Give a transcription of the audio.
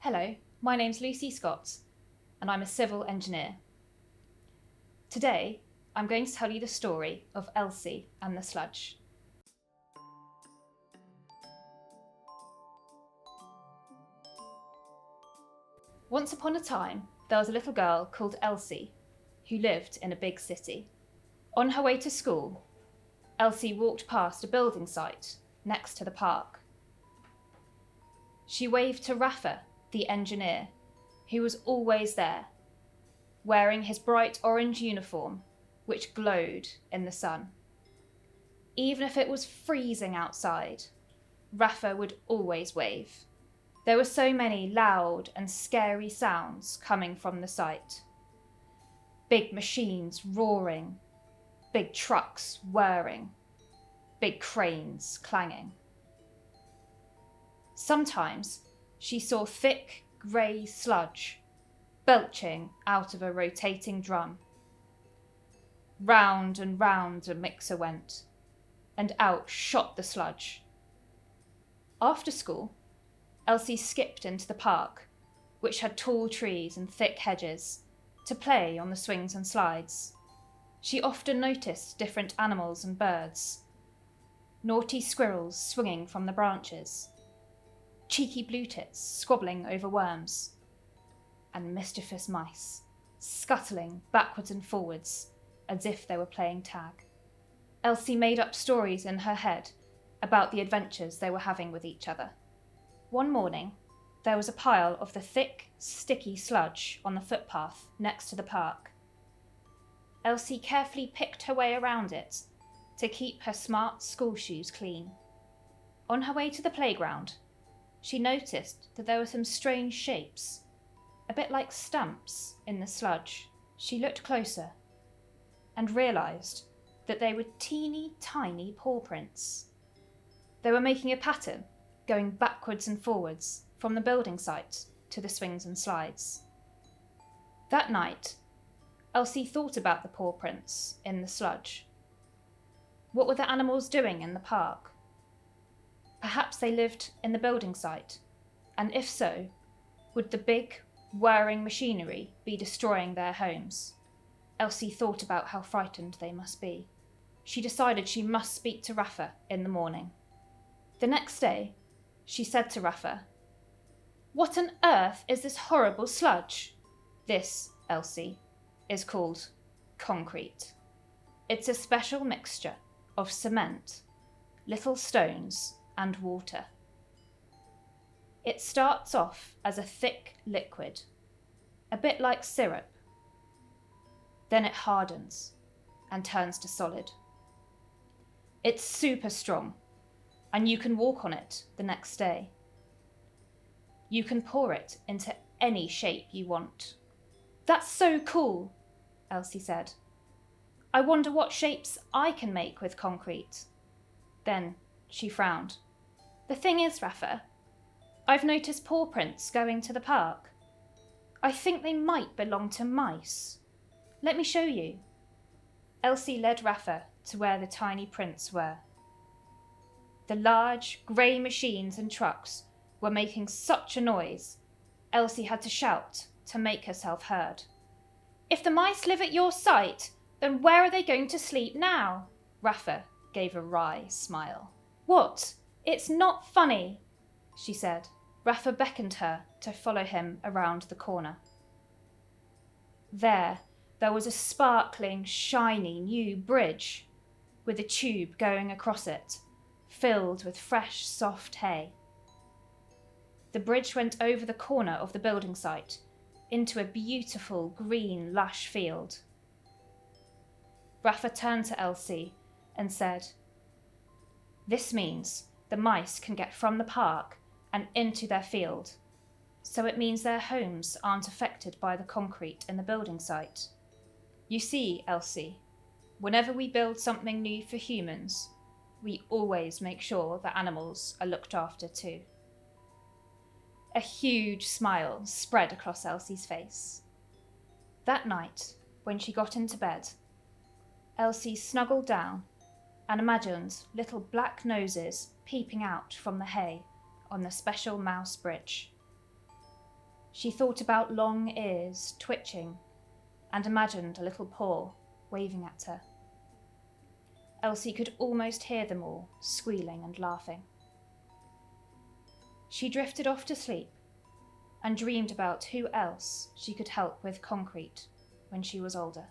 Hello, my name's Lucy Scott, and I'm a civil engineer. Today, I'm going to tell you the story of Elsie and the Sludge. Once upon a time, there was a little girl called Elsie who lived in a big city. On her way to school, Elsie walked past a building site next to the park. She waved to Rafa, the engineer, who was always there, wearing his bright orange uniform, which glowed in the sun. Even if it was freezing outside, Rafa would always wave. There were so many loud and scary sounds coming from the site. Big machines roaring, big trucks whirring, big cranes clanging. Sometimes she saw thick grey sludge belching out of a rotating drum. Round and round a mixer went, and out shot the sludge. After school, Elsie skipped into the park, which had tall trees and thick hedges, to play on the swings and slides. She often noticed different animals and birds. Naughty squirrels swinging from the branches, cheeky blue tits squabbling over worms, and mischievous mice scuttling backwards and forwards as if they were playing tag. Elsie made up stories in her head about the adventures they were having with each other. One morning, there was a pile of the thick, sticky sludge on the footpath next to the park. Elsie carefully picked her way around it to keep her smart school shoes clean. On her way to the playground, she noticed that there were some strange shapes, a bit like stamps, in the sludge. She looked closer and realised that they were teeny tiny paw prints. They were making a pattern going backwards and forwards from the building site to the swings and slides. That night, Elsie thought about the paw prints in the sludge. What were the animals doing in the park? Perhaps they lived in the building site, and if so, would the big, whirring machinery be destroying their homes? Elsie thought about how frightened they must be. She decided she must speak to Rafa in the morning. The next day, she said to Rafa, "What on earth is this horrible sludge?" "This, Elsie, is called concrete. It's a special mixture of cement, little stones, and water. It starts off as a thick liquid, a bit like syrup. Then it hardens and turns to solid. It's super strong, and you can walk on it the next day. You can pour it into any shape you want." "That's so cool," Elsie said. "I wonder what shapes I can make with concrete." Then she frowned. "The thing is, Rafa, I've noticed paw prints going to the park. I think they might belong to mice. Let me show you." Elsie led Rafa to where the tiny prints were. The large, grey machines and trucks were making such a noise, Elsie had to shout to make herself heard. "If the mice live at your site, then where are they going to sleep now?" Rafa gave a wry smile. "What? It's not funny," she said. Rafa beckoned her to follow him around the corner. There was a sparkling, shiny new bridge with a tube going across it, filled with fresh, soft hay. The bridge went over the corner of the building site into a beautiful, green, lush field. Rafa turned to Elsie and said, "This means the mice can get from the park and into their field, so it means their homes aren't affected by the concrete in the building site. You see, Elsie, whenever we build something new for humans, we always make sure the animals are looked after too." A huge smile spread across Elsie's face. That night, when she got into bed, Elsie snuggled down and imagined little black noses peeping out from the hay on the special mouse bridge. She thought about long ears twitching and imagined a little paw waving at her. Elsie could almost hear them all squealing and laughing. She drifted off to sleep and dreamed about who else she could help with concrete when she was older.